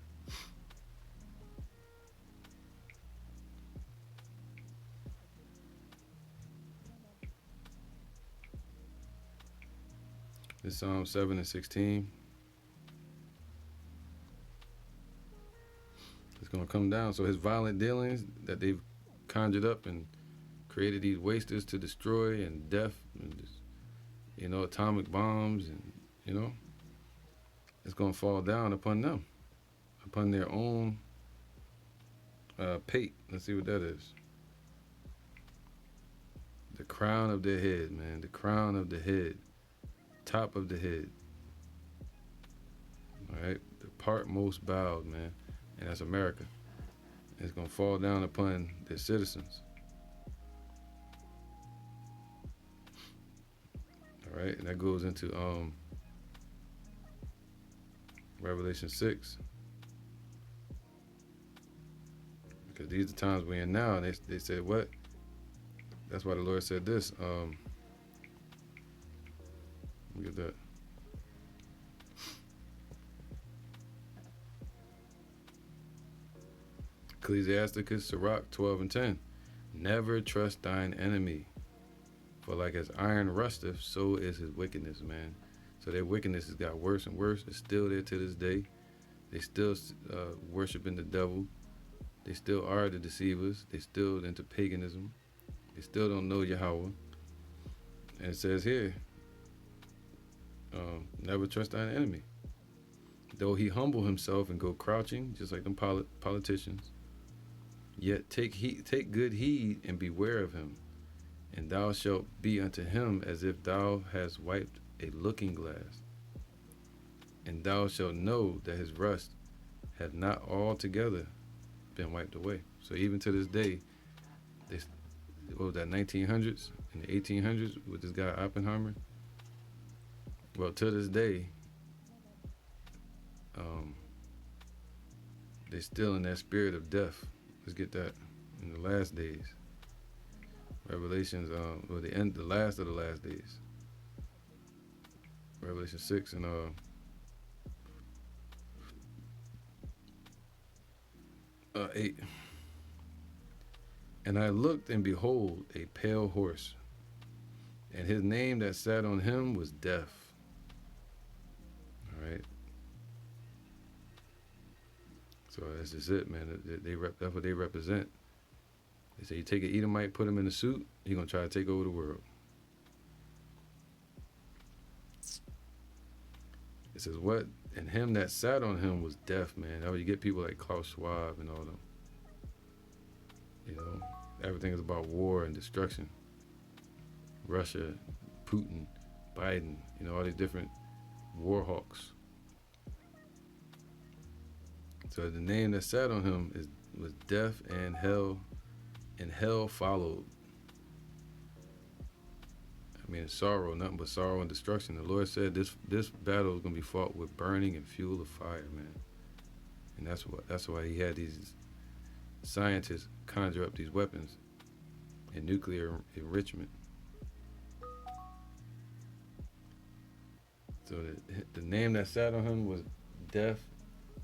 It's Psalm 7:16. It's gonna come down. So his violent dealings that they've conjured up and created these wasters to destroy and death and just, atomic bombs and you know, it's gonna fall down upon them, upon their own pate. Let's see what that is. The crown of their head, man. The crown of the head. Top of the head. All right. The part most bowed, man. And that's America. It's going to fall down upon their citizens. All right. And that goes into Revelation 6. Because these are the times we're in now. And they said, what? That's why the Lord said this. Look at that. Ecclesiasticus, Sirach 12:10. Never trust thine enemy, for like as iron rusteth, so is his wickedness, man. So their wickedness has got worse and worse. It's still there to this day. They still worshiping the devil. They still are the deceivers. They still into paganism. They still don't know Yahweh. And it says here, never trust thine enemy. Though he humble himself and go crouching, just like them politicians, yet take good heed and beware of him, and thou shalt be unto him as if thou hast wiped a looking glass. And thou shalt know that his rust hath not altogether been wiped away. So even to this day, this, what was that, 1900s and the 1800s with this guy Oppenheimer? Well, to this day, they're still in that spirit of death. Let's get that in the last days. Revelations, or the last of the last days. Revelation 6 and 8. And I looked, and behold, a pale horse, and his name that sat on him was Death. All right. So that's just it, man. That's what they represent. They say you take an Edomite, put him in a suit, he's gonna try to take over the world. It says what? And him that sat on him was death, man. That's why you get people like Klaus Schwab and all them. You know, everything is about war and destruction. Russia, Putin, Biden, all these different war hawks. So the name that sat on him was death and hell followed. I mean, sorrow, nothing but sorrow and destruction. The Lord said this battle is going to be fought with burning and fuel of fire, man. And that's why he had these scientists conjure up these weapons and nuclear enrichment. So the name that sat on him was death,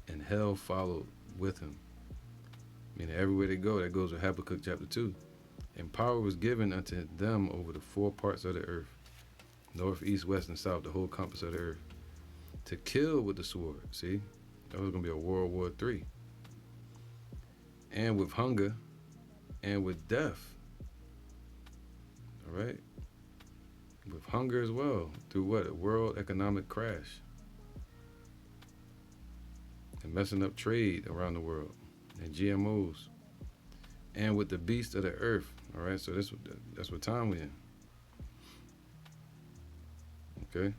and hell followed with him. I mean, everywhere they go, that goes with Habakkuk chapter 2. And power was given unto them over the 4 parts of the earth, north, east, west, and south, the whole compass of the earth, to kill with the sword. See, that was going to be a World War III. And with hunger, and with death. All right? With hunger as well, through what? A world economic crash. And messing up trade around the world, and GMOs, and with the beasts of the earth. All right, so that's what time we're in. Okay.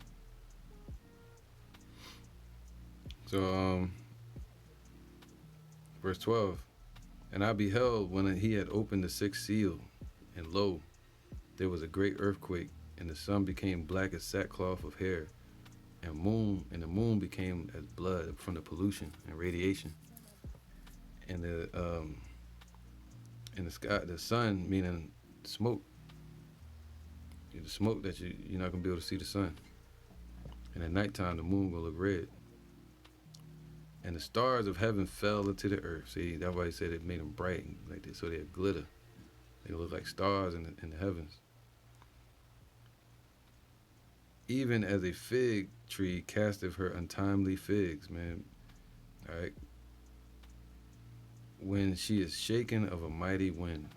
So verse 12, and I beheld when he had opened the 6th seal, and lo, there was a great earthquake, and the sun became black as sackcloth of hair, and the moon became as blood from the pollution and radiation. And the sky, the sun, meaning smoke, The smoke that you're not gonna be able to see the sun. And at nighttime, the moon gonna look red. And the stars of heaven fell into the earth. See, that's why he said it made them bright, like this, so they glitter. They look like stars in the heavens. Even as a fig tree casteth her untimely figs, man. All right. When she is shaken of a mighty wind.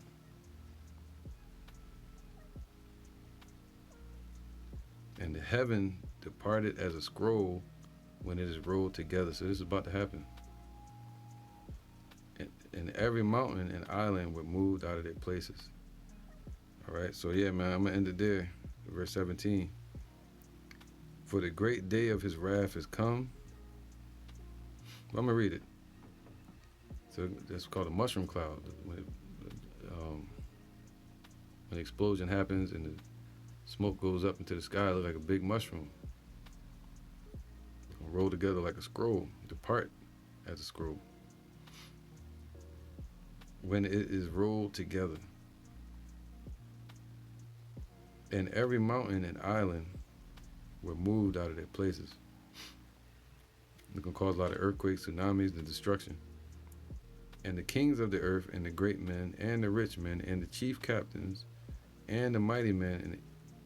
And the heaven departed as a scroll when it is rolled together. So this is about to happen. And every mountain and island were moved out of their places. All right, so yeah, man, I'm gonna end it there. Verse 17. For the great day of his wrath is come. Well, I'm gonna read it. So that's called a mushroom cloud. When the explosion happens and the smoke goes up into the sky, it looks like a big mushroom. Roll together like a scroll, depart as a scroll. When it is rolled together. And every mountain and island were moved out of their places. It's going to cause a lot of earthquakes, tsunamis, and destruction. And the kings of the earth, and the great men, and the rich men, and the chief captains, and the mighty men,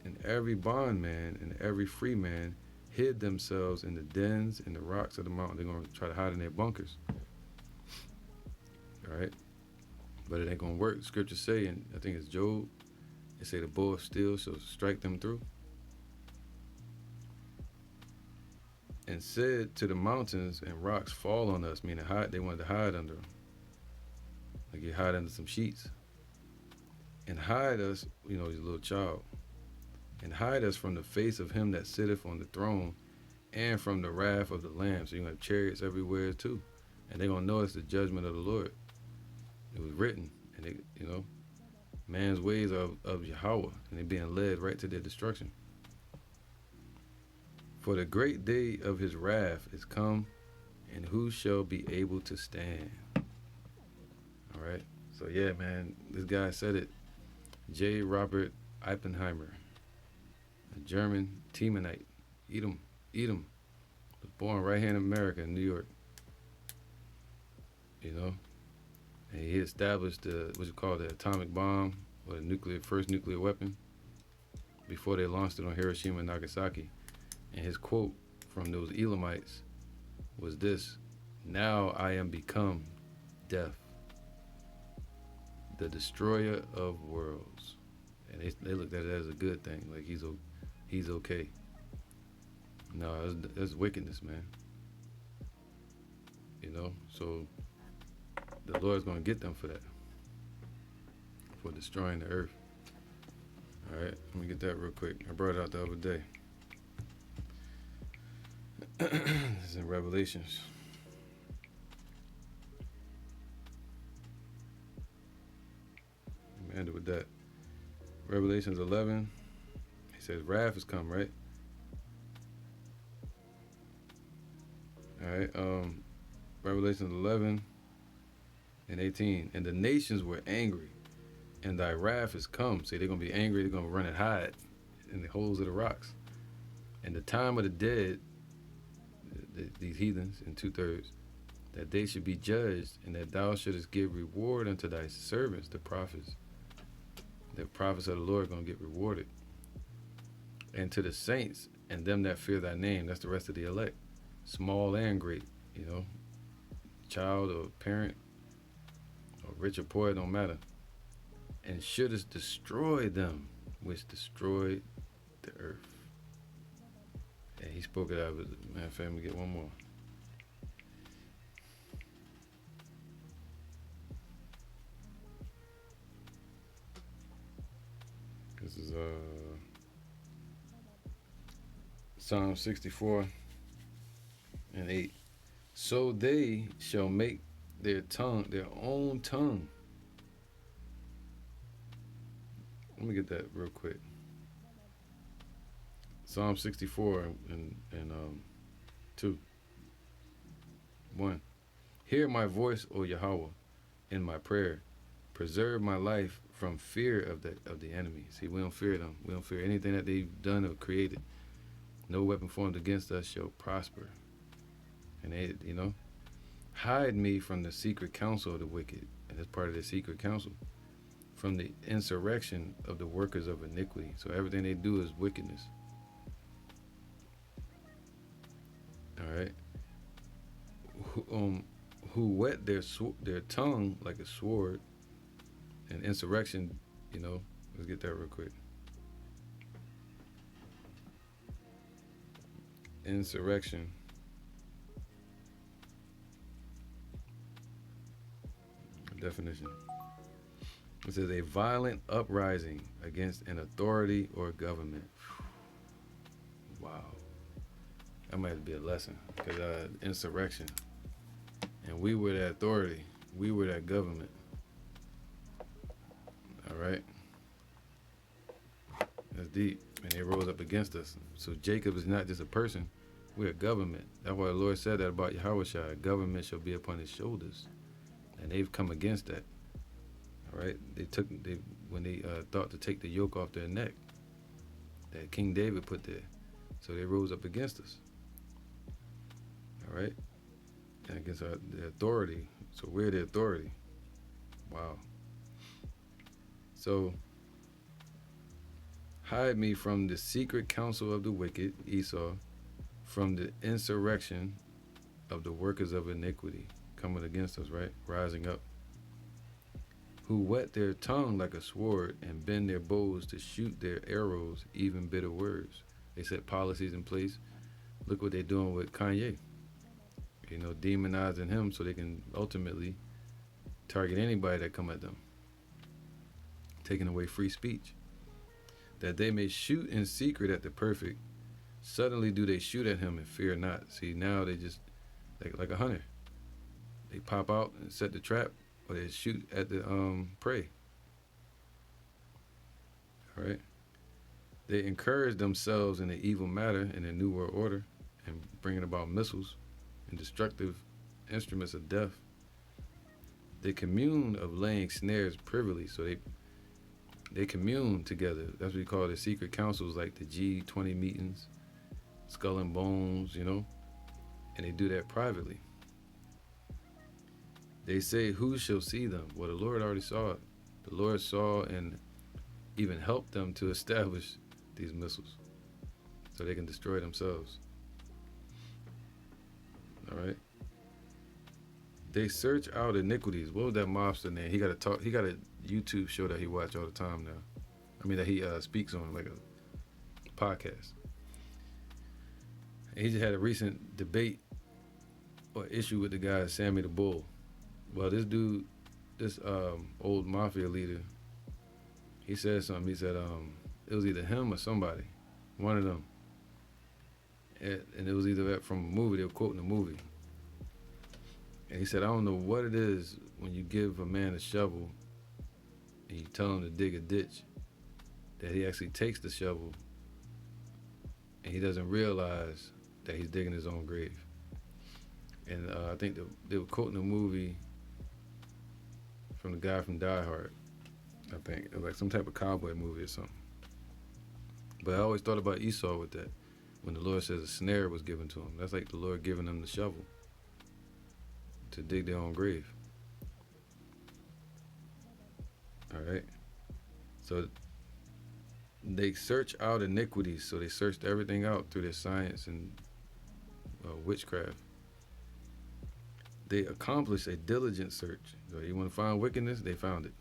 and every bondman, and every free man, hid themselves in the dens and the rocks of the mountain. They're going to try to hide in their bunkers. All right? But it ain't going to work. Scriptures say, and I think it's Job, they say the bow of steel shall strike them through. And said to the mountains and rocks, fall on us, meaning hide. They wanted to hide under them. Like you hide under some sheets. And hide us, he's a little child. And hide us from the face of him that sitteth on the throne and from the wrath of the Lamb. So you're going to have chariots everywhere too. And they're going to know it's the judgment of the Lord. It was written. And they, man's ways are of Yahweh. And they're being led right to their destruction. For the great day of his wrath is come, and who shall be able to stand? All right. So yeah, man, this guy said it. J. Robert Oppenheimer, a German Teemanite. Edom. Was born right here in America, in New York. And he established the atomic bomb, or the first nuclear weapon, before they launched it on Hiroshima and Nagasaki. And his quote from those Elamites was this: now I am become death, the destroyer of worlds. And they looked at it as a good thing, like he's okay. No, that's wickedness, man. So the Lord's gonna get them for that, for destroying the earth. All right, let me get that real quick. I brought it out the other day. This is in Revelations. Let me end it with that. Revelations 11. He says, wrath has come, right? All right. Revelations 11 and 18. And the nations were angry, and thy wrath is come. See, they're going to be angry. They're going to run and hide in the holes of the rocks. And the time of the dead, these heathens in 2/3, that they should be judged, and that thou shouldest give reward unto thy servants, the prophets. The prophets of the Lord are going to get rewarded. And to the saints and them that fear thy name, that's the rest of the elect, small and great, child or parent, or rich or poor, it don't matter. And shouldest destroy them which destroyed the earth. And he spoke it out of it. Man, family, get one more. This is Psalm 64 and 8. So they shall make their own tongue. Let me get that real quick. Psalm 64 and 2. 1. Hear my voice, O Yahweh, in my prayer. Preserve my life from fear of the enemy. See, we don't fear them. We don't fear anything that they've done or created. No weapon formed against us shall prosper. And they, hide me from the secret counsel of the wicked, and that's part of the secret counsel, from the insurrection of the workers of iniquity. So everything they do is wickedness. All right. Who wet their tongue like a sword, and insurrection. Let's get that real quick. Insurrection. Definition. It says a violent uprising against an authority or government. Wow. That might be a lesson, because insurrection. And we were that authority. We were that government. All right? That's deep. And they rose up against us. So Jacob is not just a person. We're a government. That's why the Lord said that about Yahushua. Government shall be upon his shoulders. And they've come against that. All right? When they thought to take the yoke off their neck that King David put there. So they rose up against us. All right? And against the authority. So we're the authority. Wow. So, hide me from the secret counsel of the wicked, Esau, from the insurrection of the workers of iniquity, coming against us, right? Rising up. Who wet their tongue like a sword and bend their bows to shoot their arrows, even bitter words. They set policies in place. Look what they're doing with Kanye. Demonizing him so they can ultimately target anybody that come at them. Taking away free speech. That they may shoot in secret at the perfect. Suddenly do they shoot at him and fear not. See, now they just, like a hunter. They pop out and set the trap, or they shoot at the prey. All right? They encourage themselves in the evil matter in the New World Order and bringing about missiles and destructive instruments of death. They commune of laying snares privily, so they commune together. That's what we call the secret councils, like the G20 meetings, Skull and Bones, and they do that privately. They say, who shall see them? Well, the Lord already saw it. The Lord saw and even helped them to establish these missiles so they can destroy themselves. All right. They search out iniquities. What was that mobster name? He got a YouTube show that he watch all the time now. I mean, that he speaks on, like a podcast. And he just had a recent debate or issue with the guy Sammy the Bull. Well, this dude, this old mafia leader, he said something. He said it was either him or somebody, one of them. And it was either from a movie. They were quoting a movie. And he said, I don't know what it is when you give a man a shovel and you tell him to dig a ditch, that he actually takes the shovel and he doesn't realize that he's digging his own grave. And I think they were quoting a movie from the guy from Die Hard. I think it was like some type of cowboy movie or something. But I always thought about Esau with that. When the Lord says a snare was given to him, that's like the Lord giving them the shovel to dig their own grave. All right. So they search out iniquities. So they searched everything out through their science and witchcraft. They accomplish a diligent search. So you want to find wickedness? They found it.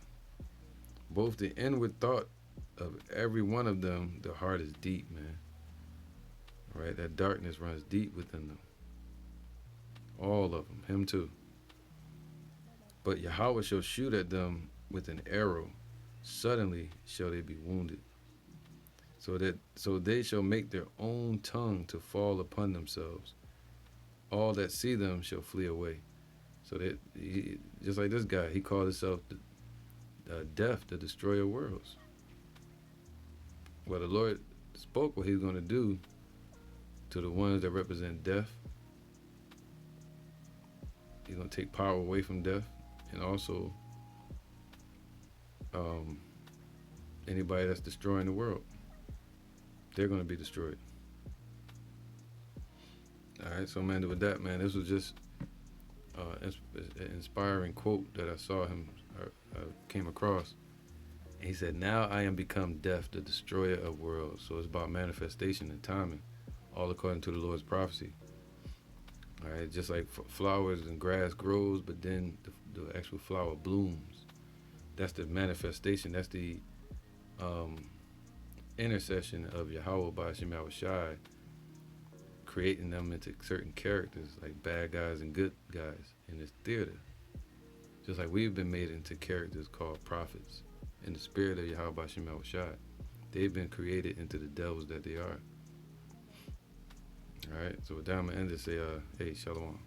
Both the inward thought of every one of them, the heart is deep, man. Right? That darkness runs deep within them. All of them. Him too. But Yahweh shall shoot at them with an arrow. Suddenly shall they be wounded. So they shall make their own tongue to fall upon themselves. All that see them shall flee away. So that just like this guy, he called himself Death, the destroyer of worlds. Well, the Lord spoke what he was going to do to the ones that represent death. He's going to take power away from death, and also anybody that's destroying the world, they're going to be destroyed. All right, so man, with that, man, this was just an inspiring quote that I saw him came across. He said, "Now I am become death, the destroyer of worlds." So it's about manifestation and timing, all according to the Lord's prophecy. All right, just like flowers and grass grows, but then the actual flower blooms. That's the manifestation. That's the um, intercession of Yahweh by Shemel Shai, creating them into certain characters, like bad guys and good guys in this theater. Just like we've been made into characters called prophets in the spirit of Yahweh by Shemel Shai. They've been created into the devils that they are. All right, so with that, I'm going to end this. Say, hey, Shalom.